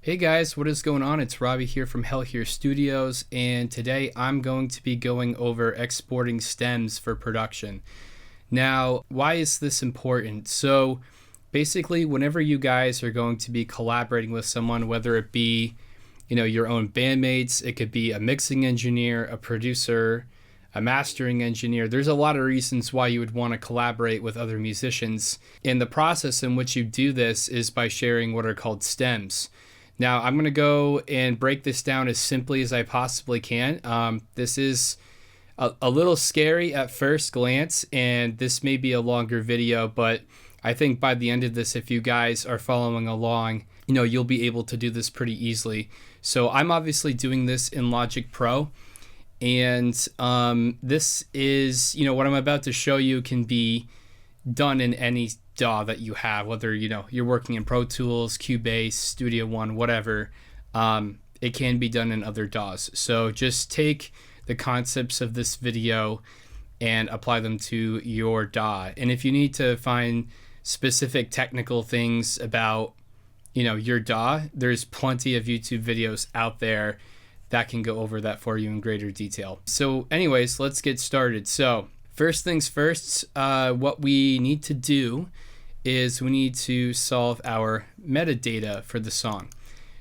Hey guys, what is going on? It's Robbie here from Hell Here Studios, and today I'm going to be going over exporting stems for production. Now, why is this important? So, basically, whenever you guys are going to be collaborating with someone, whether it be, your own bandmates, it could be a mixing engineer, a producer, a mastering engineer. There's a lot of reasons why you would want to collaborate with other musicians. And the process in which you do this is by sharing what are called stems. Now, I'm going to go and break this down as simply as I possibly can. This is a little scary at first glance, and this may be a longer video, but I think by the end of this, if you guys are following along, you'll be able to do this pretty easily. So I'm obviously doing this in Logic Pro, and this is, what I'm about to show you can be done in any DAW that you have, whether you're working in Pro Tools, Cubase, Studio One, whatever. It can be done in other DAWs. So just take the concepts of this video and apply them to your DAW. And if you need to find specific technical things about your DAW, there's plenty of YouTube videos out there that can go over that for you in greater detail. So anyways, let's get started. So first things first, what we need to do is we need to solve our metadata for the song.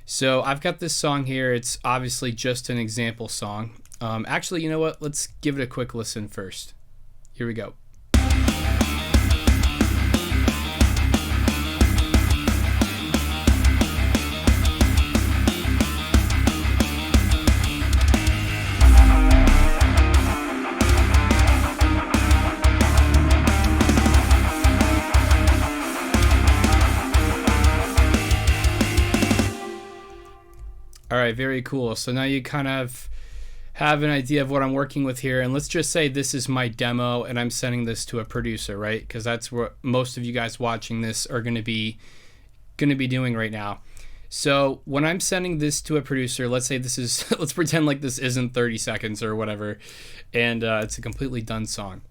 So I've got this song here. It's obviously just an example song. Actually, you know what? Let's give it a quick listen first. Here we go. All right, very cool. So now you kind of have an idea of what I'm working with here. And let's just say this is my demo and I'm sending this to a producer, right? Because that's what most of you guys watching this are going to be doing right now. So when I'm sending this to a producer, let's say this is, let's pretend like this isn't 30 seconds or whatever, and it's a completely done song.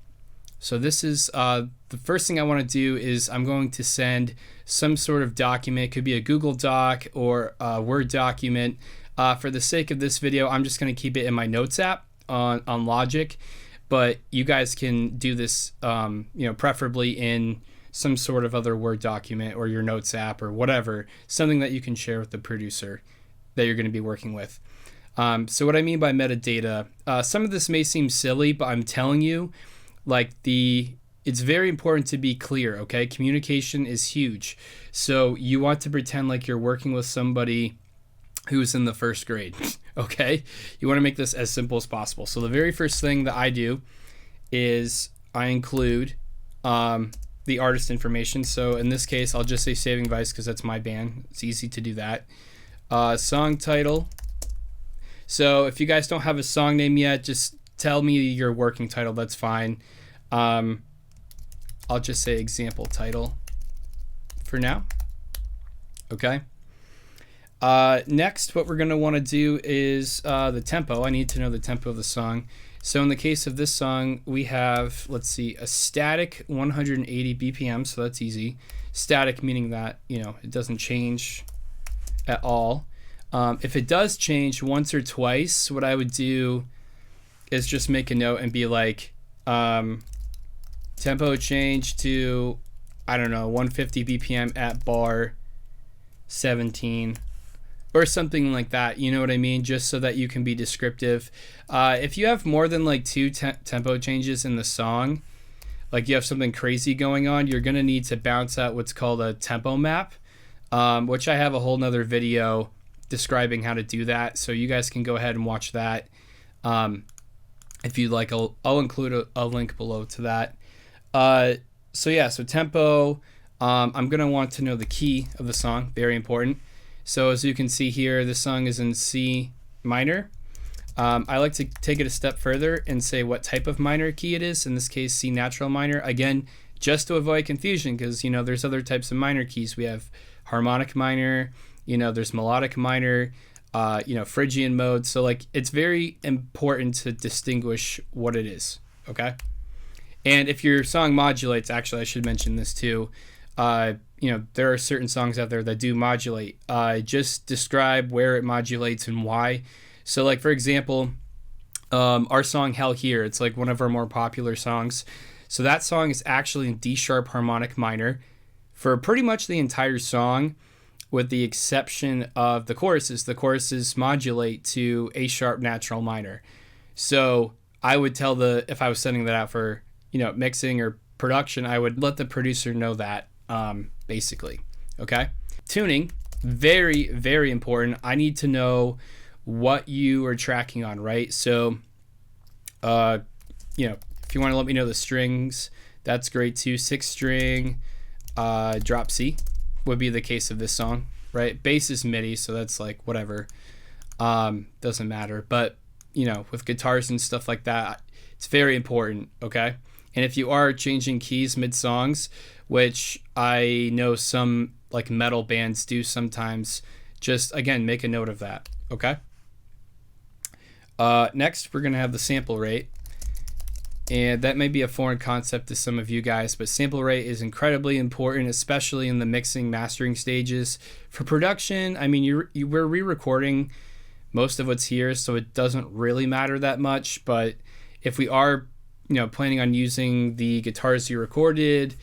So this is the first thing I want to do is I'm going to send some sort of document. It could be a Google Doc or a Word document. For the sake of this video, I'm just going to keep it in my Notes app on Logic. But you guys can do this, preferably in some sort of other Word document or your Notes app or whatever, something that you can share with the producer that you're going to be working with. So what I mean by metadata, some of this may seem silly, but I'm telling you, it's very important to be clear, okay? Communication is huge. So you want to pretend like you're working with somebody who's in the first grade, okay? You want to make this as simple as possible. So the very first thing that I do is I include the artist information. So in this case, I'll just say Saving Vice because that's my band. It's easy to do that. Song title. So if you guys don't have a song name yet, just tell me your working title. That's fine. I'll just say example title for now. Okay. Next, what we're going to want to do is the tempo. I need to know the tempo of the song. So in the case of this song, we have, let's see, a static 180 BPM. So that's easy. Static meaning that, it doesn't change at all. If it does change once or twice, what I would do is just make a note and be like, tempo change to, 150 BPM at bar 17 or something like that. You know what I mean? Just so that you can be descriptive. If you have more than two tempo changes in the song, like you have something crazy going on, you're going to need to bounce out what's called a tempo map, which I have a whole nother video describing how to do that. So you guys can go ahead and watch that. If you'd like, I'll include a link below to that. So tempo, I'm going to want to know the key of the song, very important. So as you can see here, this song is in C minor. I like to take it a step further and say what type of minor key it is, in this case C natural minor, again, just to avoid confusion, because there's other types of minor keys. We have harmonic minor, there's melodic minor, Phrygian mode. So it's very important to distinguish what it is, okay? And if your song modulates, actually I should mention this too, there are certain songs out there that do modulate. Just describe where it modulates and why. So like, for example, our song Hell Here, it's like one of our more popular songs. So that song is actually in D sharp harmonic minor for pretty much the entire song, with the exception of the choruses. The choruses modulate to A sharp natural minor. So I would tell if I was sending that out for, mixing or production, I would let the producer know that, basically. Okay. Tuning, very, very important. I need to know what you are tracking on, right? So, if you want to let me know the strings, that's great too. 6-string, drop C would be the case of this song, right? Bass is MIDI, so that's like whatever. Doesn't matter. But, with guitars and stuff like that, it's very important, okay? And if you are changing keys mid-songs, which I know some like metal bands do sometimes, just, again, make a note of that, okay? Next, we're going to have the sample rate. And that may be a foreign concept to some of you guys, but sample rate is incredibly important, especially in the mixing, mastering stages. For production, I mean, we're re-recording most of what's here, so it doesn't really matter that much. But if we are, planning on using the guitars you recorded,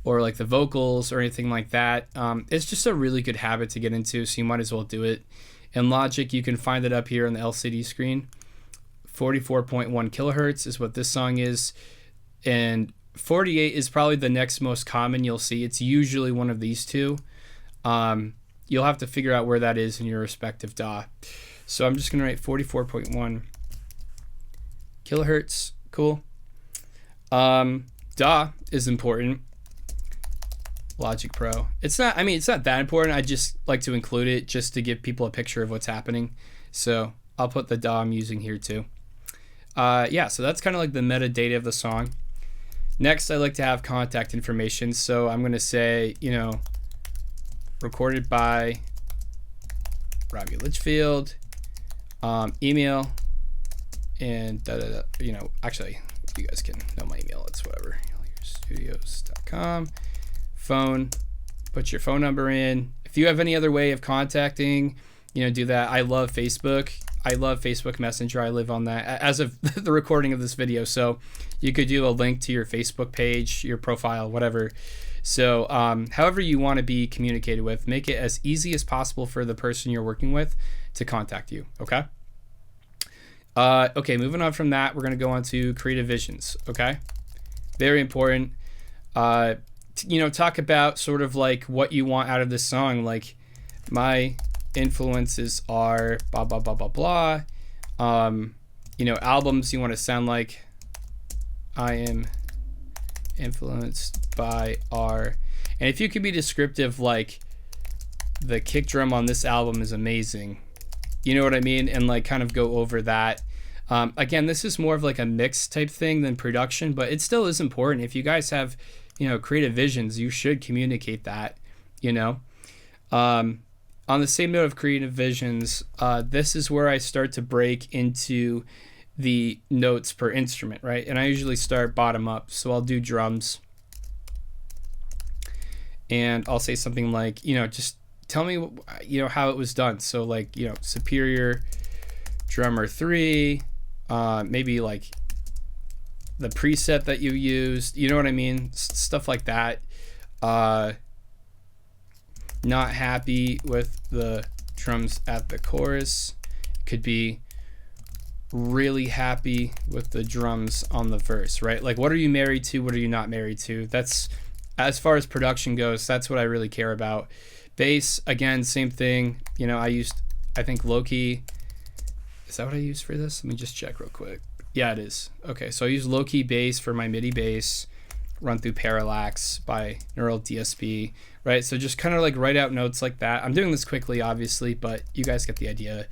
or like the vocals or anything like that, it's just a really good habit to get into, so you might as well do it. In Logic, you can find it up here on the LCD screen. 44.1 kilohertz is what this song is, and 48 is probably the next most common you'll see. It's usually one of these two. You'll have to figure out where that is in your respective DAW. So I'm just going to write 44.1 kilohertz. Cool. DAW is important. Logic Pro. It's not that important. I just like to include it just to give people a picture of what's happening. So I'll put the DAW I'm using here too. So that's kind of like the metadata of the song. Next, I like to have contact information. So I'm going to say, recorded by Robbie Litchfield, email, and actually, you guys can know my email. It's whatever, studios.com. Phone, put your phone number in. If you have any other way of contacting, do that. I love Facebook. I love Facebook Messenger. I live on that as of the recording of this video. So you could do a link to your Facebook page, your profile, whatever. So however you want to be communicated with, make it as easy as possible for the person you're working with to contact you. Okay. Okay. Moving on from that, we're going to go on to creative visions. Okay. Very important. Talk about sort of like what you want out of this song. Like, my influences are blah blah blah blah blah. Albums you want to sound like I am influenced by R. And if you could be descriptive, like the kick drum on this album is amazing, you know what I mean, and like kind of go over that. Again, this is more of like a mix type thing than production, but it still is important. If you guys have creative visions, you should communicate that. On the same note of creative visions, this is where I start to break into the notes per instrument, right? And I usually start bottom up. So I'll do drums. And I'll say something like, just tell me, how it was done. So like, Superior Drummer 3, maybe like the preset that you used, you know what I mean? Stuff like that. Not happy with the drums at the chorus. Could be really happy with the drums on the verse, right? Like, what are you married to? What are you not married to? That's, as far as production goes, that's what I really care about. Bass, again, same thing. I think low-key. Is that what I used for this? Let me just check real quick. Yeah, it is. Okay, so I use low-key bass for my MIDI bass. Run through Parallax by Neural DSP, right? So just kind of like write out notes like that. I'm doing this quickly, obviously, but you guys get the idea.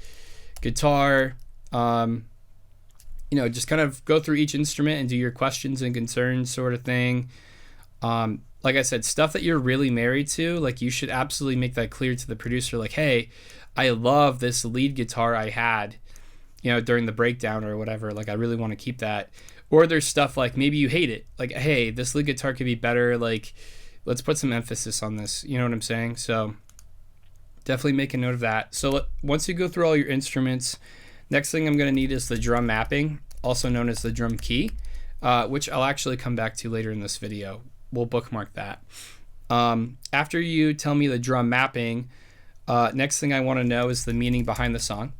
Guitar, just kind of go through each instrument and do your questions and concerns sort of thing. Like I said, stuff that you're really married to, like you should absolutely make that clear to the producer. Like, hey, I love this lead guitar I had, during the breakdown or whatever. Like, I really want to keep that. Or there's stuff like maybe you hate it. Like, hey, this lead guitar could be better. Like, let's put some emphasis on this. You know what I'm saying? So definitely make a note of that. So once you go through all your instruments, next thing I'm going to need is the drum mapping, also known as the drum key, which I'll actually come back to later in this video. We'll bookmark that. After you tell me the drum mapping, next thing I want to know is the meaning behind the song.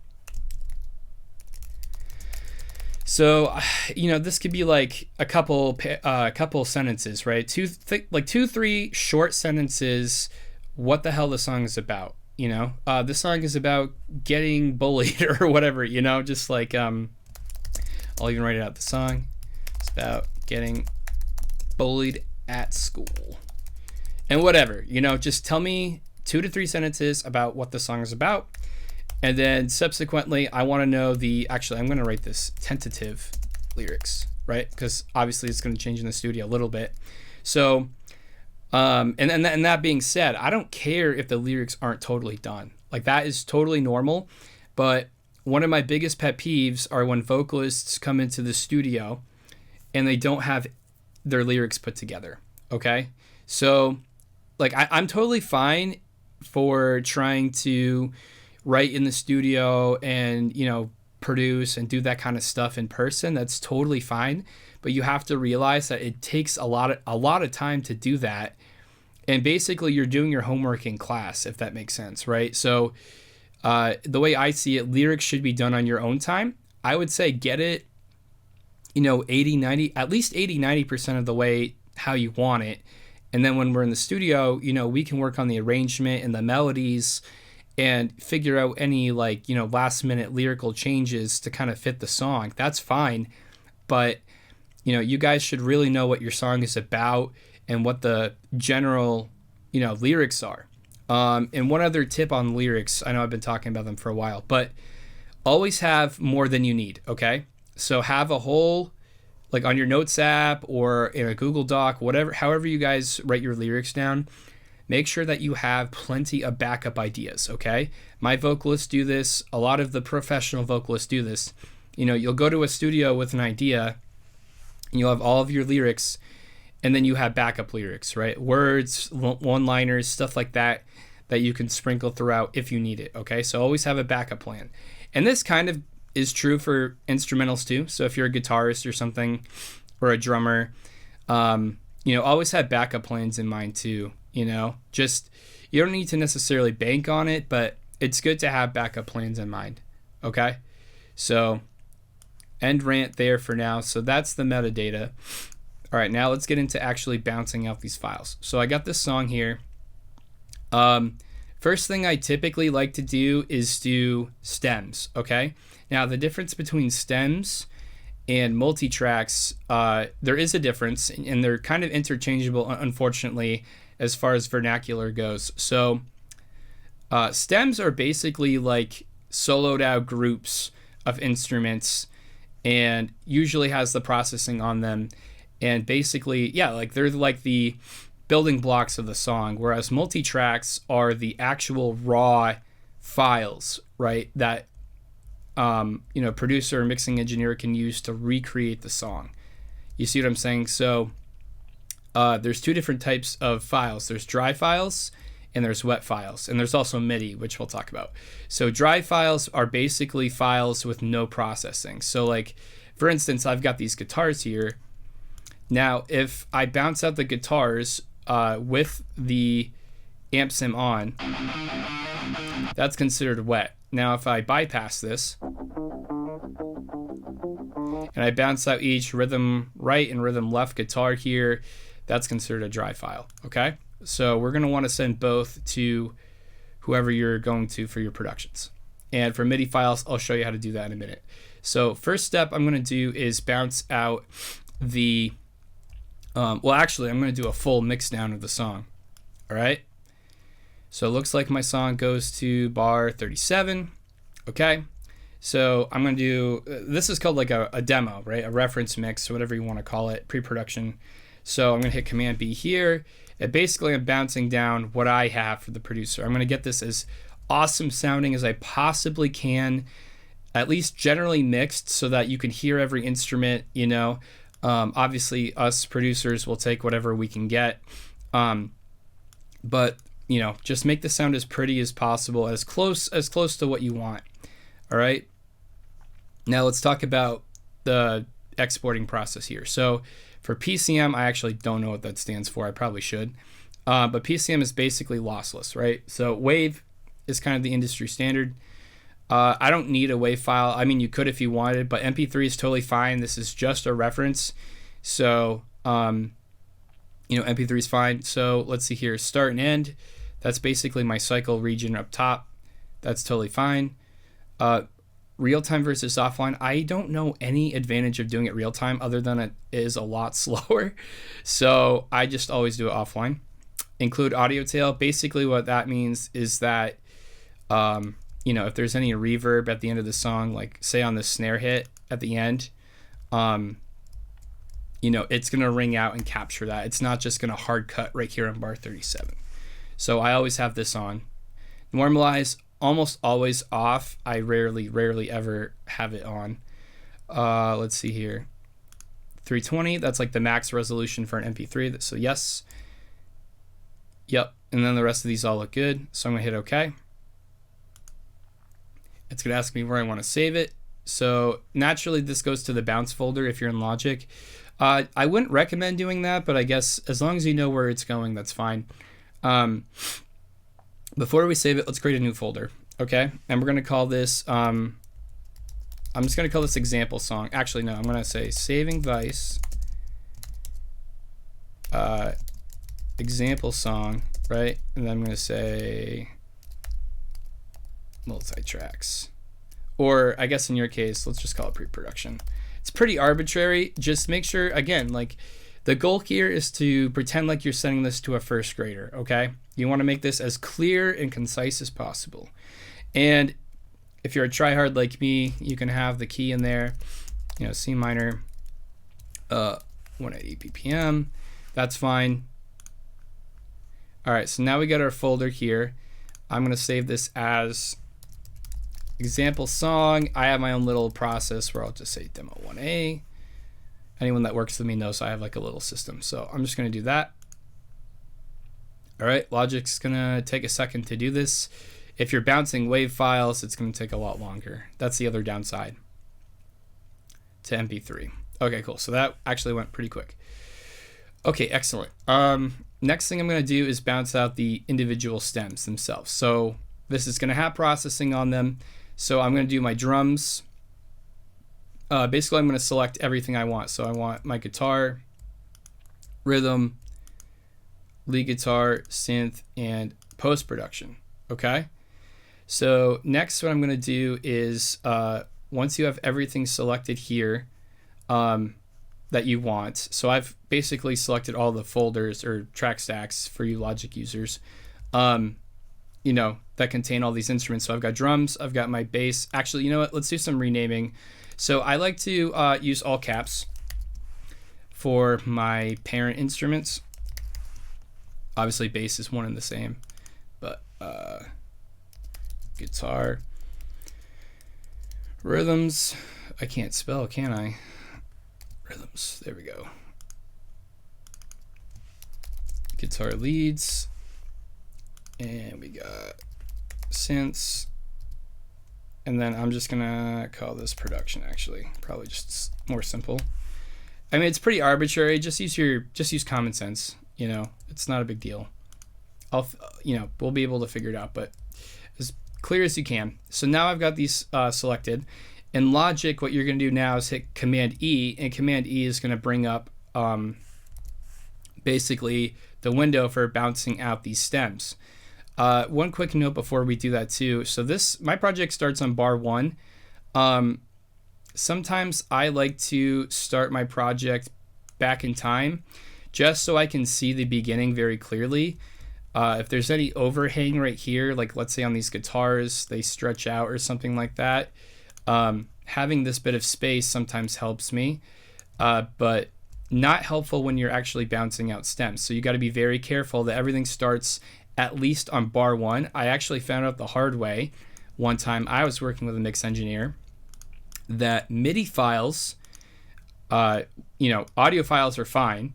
So, this could be like a couple sentences, right? Two, 3 short sentences. What the hell the song is about? This song is about getting bullied or whatever. Just like I'll even write it out. The song is about getting bullied at school, and whatever. Just tell me 2 to 3 sentences about what the song is about. And then subsequently, I want to know I'm going to write this tentative lyrics, right? Because obviously it's going to change in the studio a little bit. So, and that being said, I don't care if the lyrics aren't totally done. Like, that is totally normal. But one of my biggest pet peeves are when vocalists come into the studio and they don't have their lyrics put together. Okay. So like, I'm totally fine for trying to write in the studio and produce and do that kind of stuff in person. That's totally fine, but you have to realize that it takes a lot of time to do that, and basically you're doing your homework in class, if that makes sense, right? So the way I see it, lyrics should be done on your own time. I would say get it 80-90% of the way how you want it, and then when we're in the studio, we can work on the arrangement and the melodies and figure out any last minute lyrical changes to kind of fit the song. That's fine. But, you guys should really know what your song is about and what the general, lyrics are. And one other tip on lyrics, I know I've been talking about them for a while, but always have more than you need. Okay. So have a whole, on your notes app or in a Google Doc, however you guys write your lyrics down, make sure that you have plenty of backup ideas, okay? My vocalists do this. A lot of the professional vocalists do this. You'll go to a studio with an idea, and you'll have all of your lyrics, and then you have backup lyrics, right? Words, one-liners, stuff like that you can sprinkle throughout if you need it, okay? So always have a backup plan. And this kind of is true for instrumentals too. So if you're a guitarist or something, or a drummer, always have backup plans in mind too. You don't need to necessarily bank on it, but it's good to have backup plans in mind. Okay. So end rant there for now. So that's the metadata. All right. Now let's get into actually bouncing out these files. So I got this song here. First thing I typically like to do is do stems. Okay. Now the difference between stems and multi-tracks, there is a difference, and they're kind of interchangeable, unfortunately, as far as vernacular goes. So stems are basically like soloed out groups of instruments, and usually has the processing on them, and basically they're like the building blocks of the song, whereas multi-tracks are the actual raw files, right, that producer or mixing engineer can use to recreate the song. You see what I'm saying? So there's 2 different types of files. There's dry files and there's wet files. And there's also MIDI, which we'll talk about. So dry files are basically files with no processing. So for instance, I've got these guitars here. Now, if I bounce out the guitars with the amp sim on, that's considered wet. Now, if I bypass this and I bounce out each rhythm right and rhythm left guitar here, that's considered a dry file, okay? So we're going to want to send both to whoever you're going to for your productions. And for MIDI files, I'll show you how to do that in a minute. So first step I'm going to do is bounce out the, I'm going to do a full mix down of the song, all right? So it looks like my song goes to bar 37, okay? So I'm going to do, this is called like a demo, right? A reference mix, whatever you want to call it, pre-production. So I'm going to hit Command B here. And basically, I'm bouncing down what I have for the producer. I'm going to get this as awesome sounding as I possibly can, at least generally mixed so that you can hear every instrument, Obviously, us producers will take whatever we can get. But just make the sound as pretty as possible, as close to what you want. All right. Now let's talk about the exporting process here. So for PCM, I actually don't know what that stands for. I probably should. But PCM is basically lossless, right? So WAV is kind of the industry standard. I don't need a WAV file. I mean, you could if you wanted, but MP3 is totally fine. This is just a reference. So, MP3 is fine. So let's see here, start and end. That's basically my cycle region up top. That's totally fine. Real time versus offline. I don't know any advantage of doing it real time other than it is a lot slower. So I just always do it offline. Include audio tail. Basically what that means is that, if there's any reverb at the end of the song, like say on the snare hit at the end, it's going to ring out and capture that. It's not just going to hard cut right here on bar 37. So I always have this on. Normalize, almost always off. I rarely ever have it on. Let's see here. 320, that's like the max resolution for an MP3. So yes. Yep. And then the rest of these all look good. So I'm going to hit OK. It's going to ask me where I want to save it. So naturally this goes to the bounce folder if you're in Logic. I wouldn't recommend doing that, but I guess as long as you know where it's going, that's fine. Before we save it, let's create a new folder. Okay. And we're going to call this, I'm just going to call this example song. Actually, no, I'm going to say saving Vice, example song, right? And then I'm going to say multi-tracks, or I guess in your case, let's just call it pre-production. It's pretty arbitrary. Just make sure, again, like the goal here is to pretend like you're sending this to a first grader. Okay. You want to make this as clear and concise as possible. And if you're a tryhard like me, you can have the key in there, C minor, 180 BPM. That's fine. All right. So now we got our folder here. I'm going to save this as example song. I have my own little process where I'll just say demo 1A. Anyone that works with me knows I have like a little system. So I'm just going to do that. All right. Logic's going to take a second to do this. If you're bouncing WAV files, it's going to take a lot longer. That's the other downside to MP3. Okay, cool. So that actually went pretty quick. Okay, excellent. Next thing I'm going to do is bounce out the individual stems themselves. So this is going to have processing on them. So I'm going to do my drums. Basically, I'm going to select everything I want. So I want my guitar, rhythm, lead guitar, synth, and post-production. Okay? So next what I'm going to do is once you have everything selected here that you want. So I've basically selected all the folders or track stacks for you Logic users, that contain all these instruments. So I've got drums, I've got my bass. Actually, you know what? Let's do some renaming. So I like to use all caps for my parent instruments. Obviously, bass is one and the same, but guitar, rhythms. I can't spell, can I? Rhythms. There we go. Guitar leads, and we got synths. And then I'm just gonna call this production. Actually, probably just more simple. I mean, it's pretty arbitrary. Just use common sense. It's not a big deal. We'll be able to figure it out, but as clear as you can. So now I've got these selected. In Logic, what you're gonna do now is hit Command E, and Command E is gonna bring up basically the window for bouncing out these stems. One quick note before we do that too. So my project starts on bar 1. Sometimes I like to start my project back in time just so I can see the beginning very clearly. If there's any overhang right here, like let's say on these guitars, they stretch out or something like that, having this bit of space sometimes helps me, but not helpful when you're actually bouncing out stems. So you got to be very careful that everything starts at least on bar 1. I actually found out the hard way one time. I was working with a mix engineer that MIDI files, audio files are fine,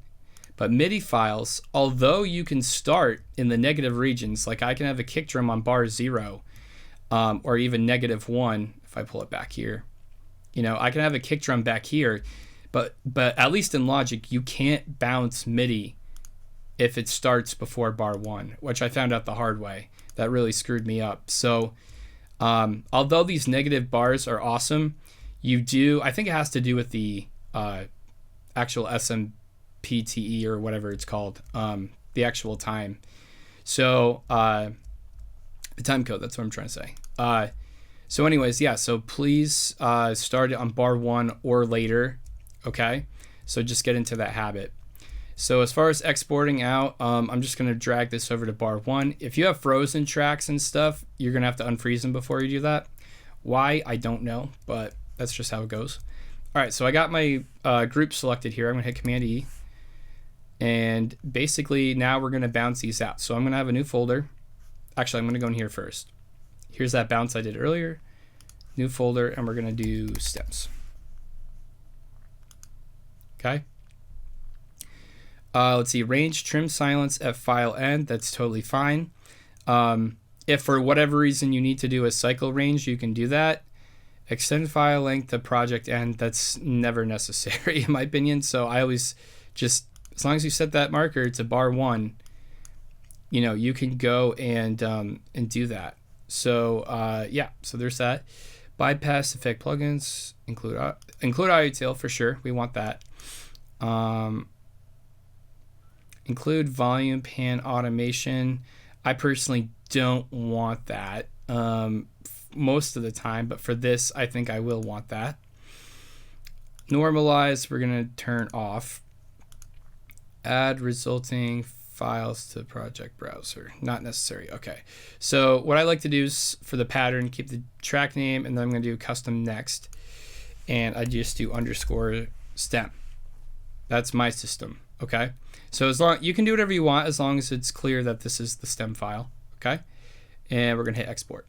But MIDI files, although you can start in the negative regions, like I can have a kick drum on bar 0, or even -1, if I pull it back here. I can have a kick drum back here, but at least in Logic, you can't bounce MIDI if it starts before bar 1, which I found out the hard way. That really screwed me up. So although these negative bars are awesome, I think it has to do with the actual SMPTE or whatever it's called, the actual time. So the time code, that's what I'm trying to say. So anyways, yeah, so please start it on bar 1 or later, okay? So just get into that habit. So as far as exporting out, I'm just going to drag this over to bar 1. If you have frozen tracks and stuff, you're going to have to unfreeze them before you do that. Why? I don't know, but that's just how it goes. All right, so I got my group selected here. I'm going to hit Command E. And basically now we're going to bounce these out. So I'm going to have a new folder. Actually, I'm going to go in here first. Here's that bounce I did earlier. New folder, and we're going to do stems. Okay. Let's see, range, trim, silence at file end. That's totally fine. If for whatever reason you need to do a cycle range, you can do that. Extend file length to project end. That's never necessary in my opinion. So I always just, as long as you set that marker to bar 1, you can go and do that. So yeah, so there's that. Bypass effect plugins, include audio tail for sure. We want that. Include volume pan automation. I personally don't want that most of the time, but for this, I think I will want that. Normalize, we're going to turn off. Add resulting files to project browser. Not necessary. Okay. So what I like to do is for the pattern, keep the track name, and then I'm going to do custom next. And I just do underscore stem. That's my system. Okay. So you can do whatever you want as long as it's clear that this is the stem file. Okay. And we're going to hit export.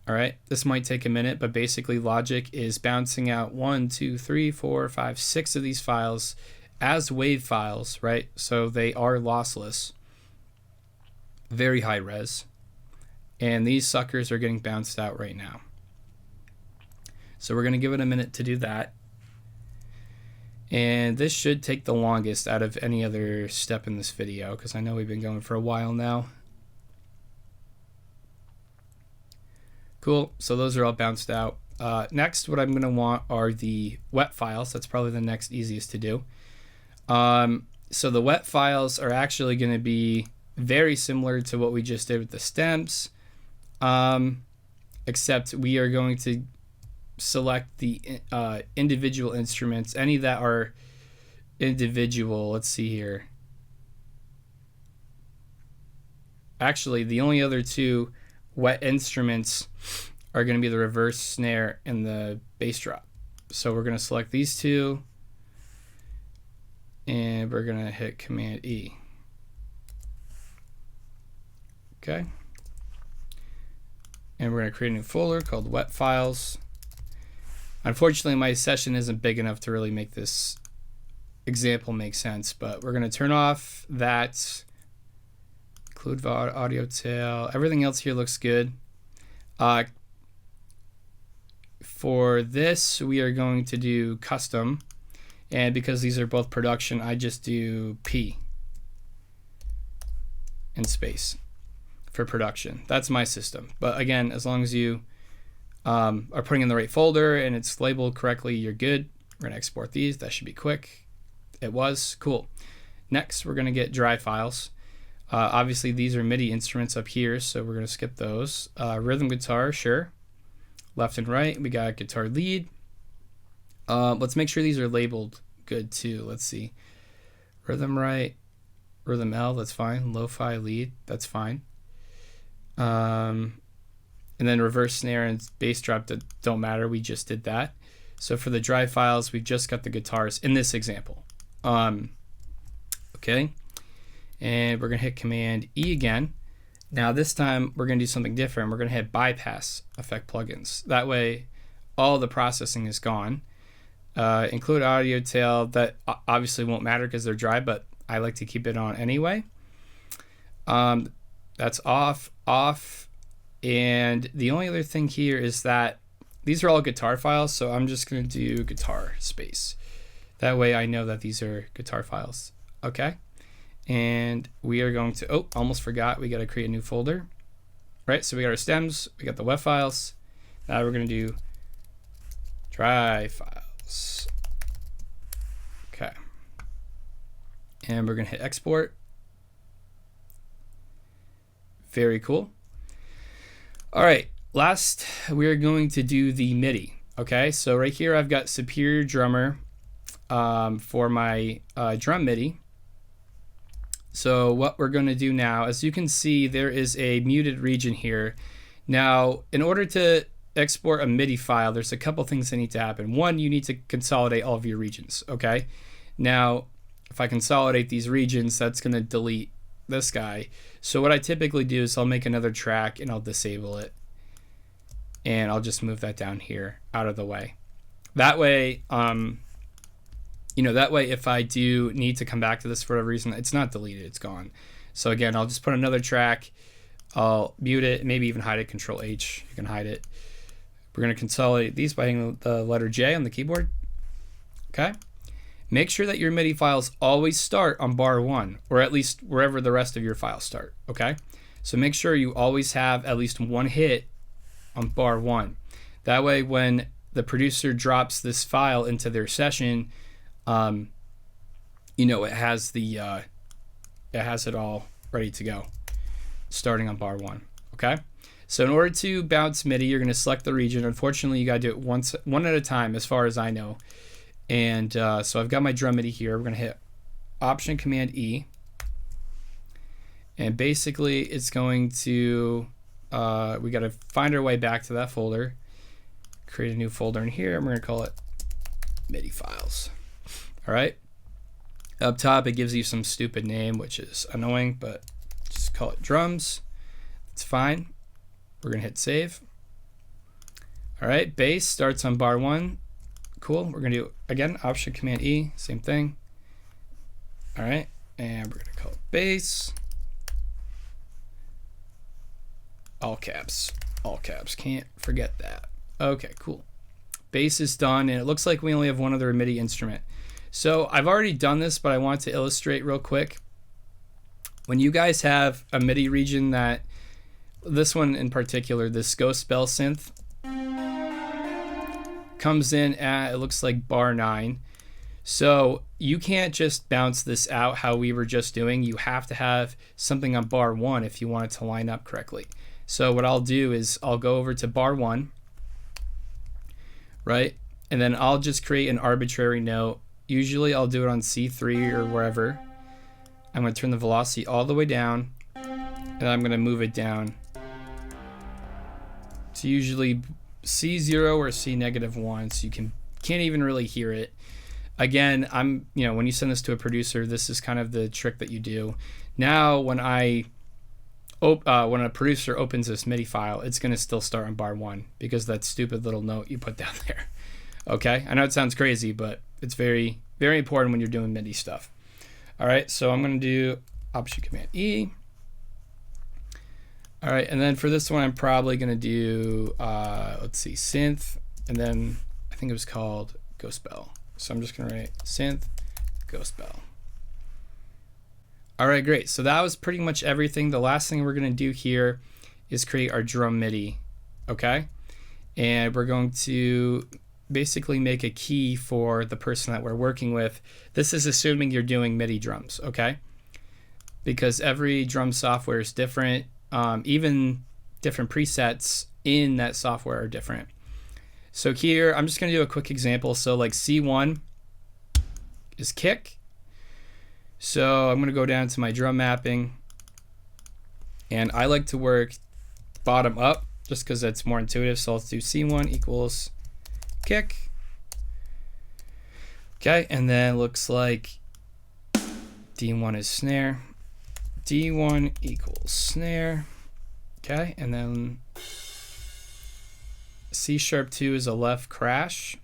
All right. This might take a minute, but basically Logic is bouncing out 1, 2, 3, 4, 5, 6 of these files as WAV files, right? So they are lossless, very high res, and these suckers are getting bounced out right now. So we're going to give it a minute to do that. And this should take the longest out of any other step in this video, because I know we've been going for a while now. Cool, so those are all bounced out. Next, what I'm going to want are the wet files. That's probably the next easiest to do. So the wet files are actually going to be very similar to what we just did with the stems, except we are going to select the individual instruments, any that are individual. Let's see here. Actually, the only other two wet instruments are going to be the reverse snare and the bass drop. So we're going to select these two, and we're going to hit Command E. Okay. And we're going to create a new folder called wet files. Unfortunately, my session isn't big enough to really make this example make sense, but we're going to turn off that, include audio tail. Everything else here looks good. For this, we are going to do custom, and because these are both production, I just do P and space for production. That's my system. But again, as long as you are putting in the right folder and it's labeled correctly, you're good. We're going to export these. That should be quick. It was. Cool. Next, we're going to get dry files. Obviously, these are MIDI instruments up here, so we're going to skip those. Rhythm guitar, sure. Left and right, we got guitar lead. Let's make sure these are labeled good too. Let's see. Rhythm right, rhythm L, that's fine. Lo-fi lead, that's fine. And then reverse snare and bass drop don't matter. We just did that. So for the dry files, we've just got the guitars in this example. Okay. And we're going to hit Command E again. Now this time we're going to do something different. We're going to hit bypass effect plugins. That way all the processing is gone. Include audio tail, that obviously won't matter because they're dry, but I like to keep it on anyway. That's off. And the only other thing here is that these are all guitar files, so I'm just going to do guitar space. That way I know that these are guitar files. Okay. And we are going to, oh, almost forgot, we got to create a new folder. Right, so we got our stems, we got the WEF files. Now we're going to do dry files. Okay. And we're going to hit export. Very cool. All right, last we're going to do the MIDI. Okay, so right here I've got Superior Drummer for my drum MIDI. So what we're going to do now, as you can see, there is a muted region here. Now, in order to export a MIDI file, there's a couple things that need to happen. One, you need to consolidate all of your regions, okay? Now, if I consolidate these regions, that's going to delete this guy. So what I typically do is I'll make another track and I'll disable it. And I'll just move that down here out of the way. That way, that way if I do need to come back to this for whatever reason, it's not deleted, it's gone. So again, I'll just put another track, I'll mute it, maybe even hide it, Control H, you can hide it. We're gonna consolidate these by hitting the letter J on the keyboard, okay? Make sure that your MIDI files always start on bar 1, or at least wherever the rest of your files start, okay? So make sure you always have at least one hit on bar 1. That way when the producer drops this file into their session, it has it all ready to go, starting on bar 1. Okay, so in order to bounce MIDI, you're going to select the region. Unfortunately, you got to do it one at a time, as far as I know. And so I've got my drum MIDI here. We're going to hit Option Command E, and basically it's going to we got to find our way back to that folder, create a new folder in here, and we're going to call it MIDI files. All right, up top it gives you some stupid name, which is annoying, but just call it drums. It's fine. We're gonna hit save. All right, bass starts on bar 1. Cool. We're gonna do again Option Command E, same thing. All right, and we're gonna call it bass. All caps, can't forget that. Okay, cool. Bass is done, and it looks like we only have one other MIDI instrument. So I've already done this, but I want to illustrate real quick. When you guys have a MIDI region that, this one in particular, this Ghost Bell synth, comes in at, it looks like bar 9. So you can't just bounce this out how we were just doing. You have to have something on bar 1 if you want it to line up correctly. So what I'll do is I'll go over to bar 1, right? And then I'll just create an arbitrary note. Usually I'll do it on C3 or wherever. I'm going to turn the velocity all the way down, and I'm going to move it down to usually C0 or C-1, so you can't even really hear it. Again, when you send this to a producer, this is kind of the trick that you do. Now, when a producer opens this MIDI file, it's going to still start on bar 1 because that stupid little note you put down there. Okay, I know it sounds crazy, but it's very, very important when you're doing MIDI stuff. All right, so I'm going to do Option Command E. All right, and then for this one, I'm probably going to do, let's see, synth, and then I think it was called Ghost Bell. So I'm just going to write synth, Ghost Bell. All right, great. So that was pretty much everything. The last thing we're going to do here is create our drum MIDI, okay? And we're going to basically make a key for the person that we're working with. This is assuming you're doing MIDI drums, okay? Because every drum software is different. Even different presets in that software are different. So here, I'm just going to do a quick example. So like C1 is kick. So I'm going to go down to my drum mapping. And I like to work bottom up just because that's more intuitive. So let's do C1 equals kick. Okay, and then looks like D1 is snare. D1 equals snare. Okay, and then C#2 is a left crash.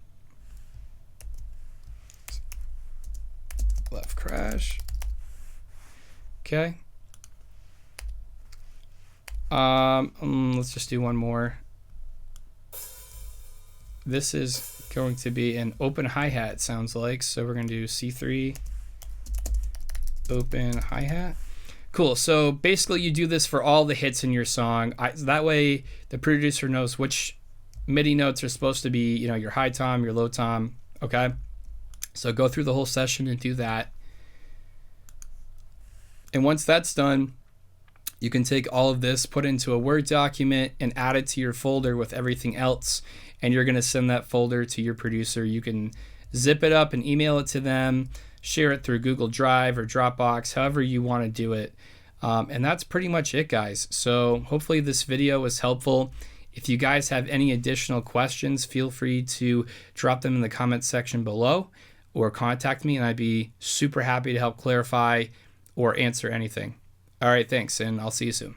Left crash. Okay. Let's just do one more. This is going to be an open hi-hat, sounds like. So we're going to do C3 open hi-hat. Cool. So basically you do this for all the hits in your song. That way the producer knows which MIDI notes are supposed to be, you know, your high tom, your low tom. Okay. So go through the whole session and do that. And once that's done, you can take all of this, put it into a Word document, and add it to your folder with everything else. And you're going to send that folder to your producer. You can zip it up and email it to them, share it through Google Drive or Dropbox, however you want to do it. And that's pretty much it, guys. So hopefully this video was helpful. If you guys have any additional questions, feel free to drop them in the comment section below or contact me, and I'd be super happy to help clarify or answer anything. All right, thanks, and I'll see you soon.